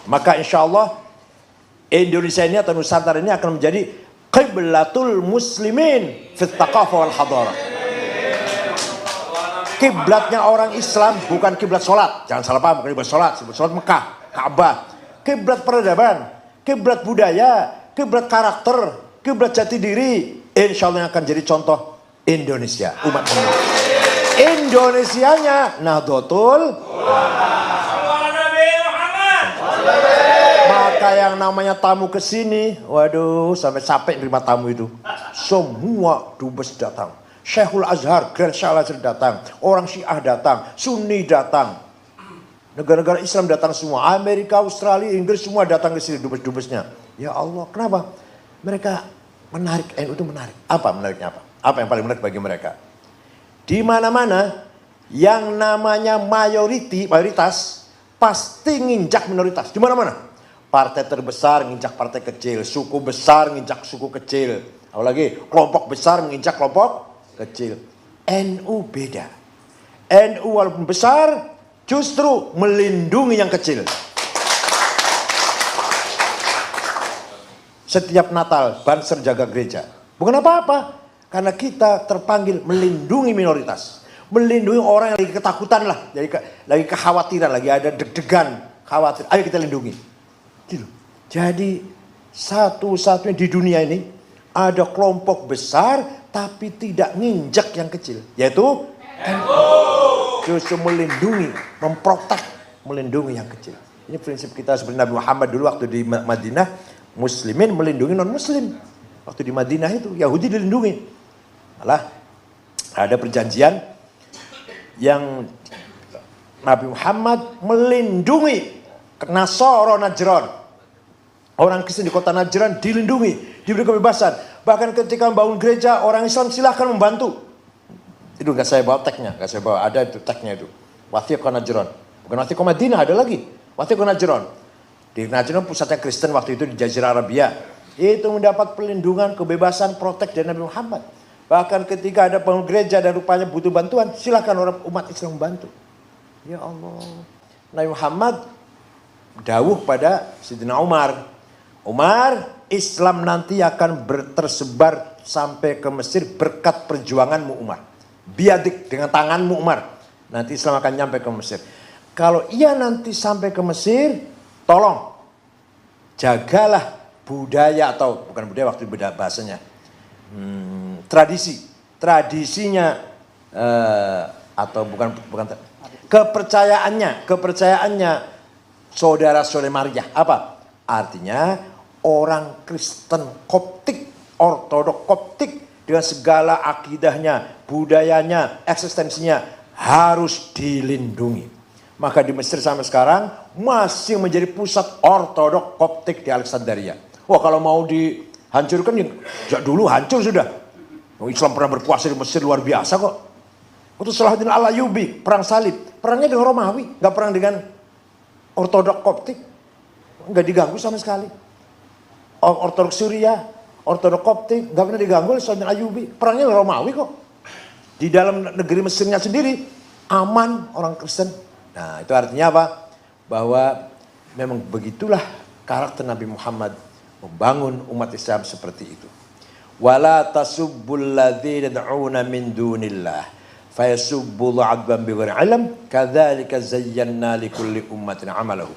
Maka insya Allah Indonesia ini atau Nusantara ini akan menjadi qiblatul muslimin fit thaqafah wal hadarah. Kiblatnya orang Islam bukan kiblat sholat. Jangan salah paham, bukan kiblat sholat. Sholat Mekah, Ka'bah. Kiblat peradaban, kiblat budaya, kiblat karakter, kiblat jati diri. Insya Allah yang akan jadi contoh Indonesia, umat Muhammad. Indonesianya Nahdlatul Ulama. Maka yang namanya tamu ke sini, waduh, sampai capek nerima tamu itu. Semua dubes datang. Syekhul Azhar, Grand Syekh Al Azhar datang. Orang Syiah datang, Sunni datang. Negara-negara Islam datang semua. Amerika, Australia, Inggris semua datang ke sini dubes-dubesnya. Ya Allah, kenapa? Mereka menarik, NU itu menarik. Apa menariknya apa? Apa yang paling menarik bagi mereka? Di mana-mana yang namanya mayoritas pasti nginjak minoritas. Di mana-mana. Partai terbesar nginjak partai kecil, suku besar nginjak suku kecil. Apalagi kelompok besar menginjak kelompok kecil. NU beda. NU walaupun besar justru melindungi yang kecil. Setiap Natal Banser jaga gereja. Bukan apa-apa. Karena kita terpanggil melindungi minoritas. Melindungi orang yang lagi ketakutan lah. Lagi kekhawatiran, lagi ada deg-degan, khawatir. Ayo kita lindungi. Gitu. Jadi satu-satunya di dunia ini ada kelompok besar tapi tidak nginjak yang kecil. Yaitu NU. Justru melindungi, memprotek, melindungi yang kecil. Ini prinsip kita seperti Nabi Muhammad dulu waktu di Madinah. Muslimin melindungi non-muslim. Waktu di Madinah itu Yahudi dilindungi. Malah ada perjanjian yang Nabi Muhammad melindungi Nasara Najran. Orang Kristen di kota Najran dilindungi, diberi kebebasan. Bahkan ketika membangun gereja, orang Islam silahkan membantu. Itu gak saya bawa tagnya, gak saya bawa, ada itu tagnya itu. Wathiqah Najran. Bukan Wathiqah Madinah, ada lagi. Wathiqah Najran. Di Najran pusatnya Kristen waktu itu di Jazirah Arabia. Itu mendapat perlindungan, kebebasan, protek dari Nabi Muhammad. Bahkan ketika ada bangun gereja dan rupanya butuh bantuan, silahkan orang umat Islam membantu. Ya Allah. Nabi Muhammad dawuh pada Sayyidina Umar. Umar, Islam nanti akan tersebar sampai ke Mesir berkat perjuanganmu Umar. Biadik, dengan tanganmu Umar. Nanti Islam akan nyampe ke Mesir. Kalau ia nanti sampai ke Mesir, tolong jagalah budaya atau bukan budaya waktu beda bahasanya. Tradisinya atau bukan kepercayaannya saudara-saudara Maria. Apa? Artinya orang Kristen Koptik, Ortodok Koptik dengan segala akidahnya, budayanya, eksistensinya harus dilindungi. Maka di Mesir sampai sekarang masih menjadi pusat Ortodok Koptik di Alexandria. Wah, kalau mau dihancurkan ya dulu hancur sudah. Islam pernah berkuasa di Mesir luar biasa kok. Untuk Salahuddin Al-Ayyubi perang salib, perangnya dengan Romawi, nggak perang dengan Ortodok Koptik. Nggak diganggu sama sekali. Ortodok Syria, Ortodok Koptik, nggak pernah diganggu oleh Salahuddin Ayyubi. Perangnya Romawi kok. Di dalam negeri Mesirnya sendiri aman orang Kristen. Nah, itu artinya apa? Bahwa memang begitulah karakter Nabi Muhammad membangun umat Islam seperti itu. Wala tasubbul ladzina yad'una min dunillah fayasubbu adban bighairi ilm kadzalika zayyana likulli ummatin amalahum.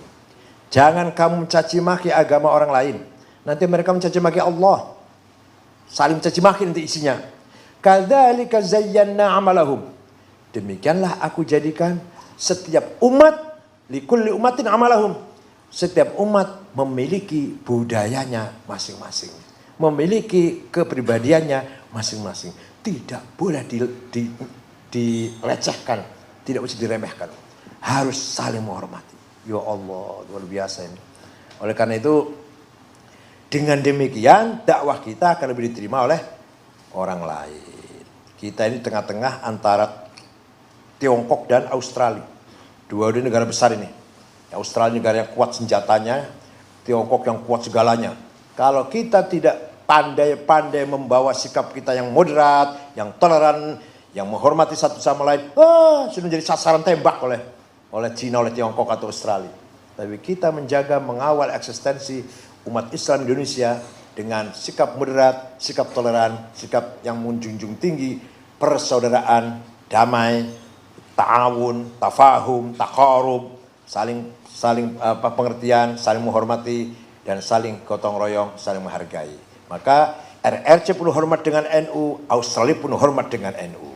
Jangan kamu mencaci maki agama orang lain. Nanti mereka mencaci maki Allah. Saling mencaci maki nanti isinya. Kadzalika zayyana amalahum. Demikianlah aku jadikan setiap umat likulli ummatin amalahum. Setiap umat memiliki budayanya masing-masing. Memiliki kepribadiannya masing-masing. Tidak boleh dilecehkan. Tidak bisa diremehkan. Harus saling menghormati. Ya Allah, luar biasa ini. Oleh karena itu, dengan demikian dakwah kita akan lebih diterima oleh orang lain. Kita ini tengah-tengah antara Tiongkok dan Australia. Dua negara besar ini. Australia negara yang kuat senjatanya, Tiongkok yang kuat segalanya. Kalau kita tidak pandai-pandai membawa sikap kita yang moderat, yang toleran, yang menghormati satu sama lain, sudah menjadi sasaran tembak oleh Cina, oleh Tiongkok atau Australia. tapi kita menjaga mengawal eksistensi umat Islam Indonesia dengan sikap moderat, sikap toleran, sikap yang menjunjung tinggi persaudaraan, damai, ta'awun, tafahum, taqarub, saling pengertian, saling menghormati, dan saling gotong royong, saling menghargai. Maka RRC penuh hormat dengan NU, Australia penuh hormat dengan NU.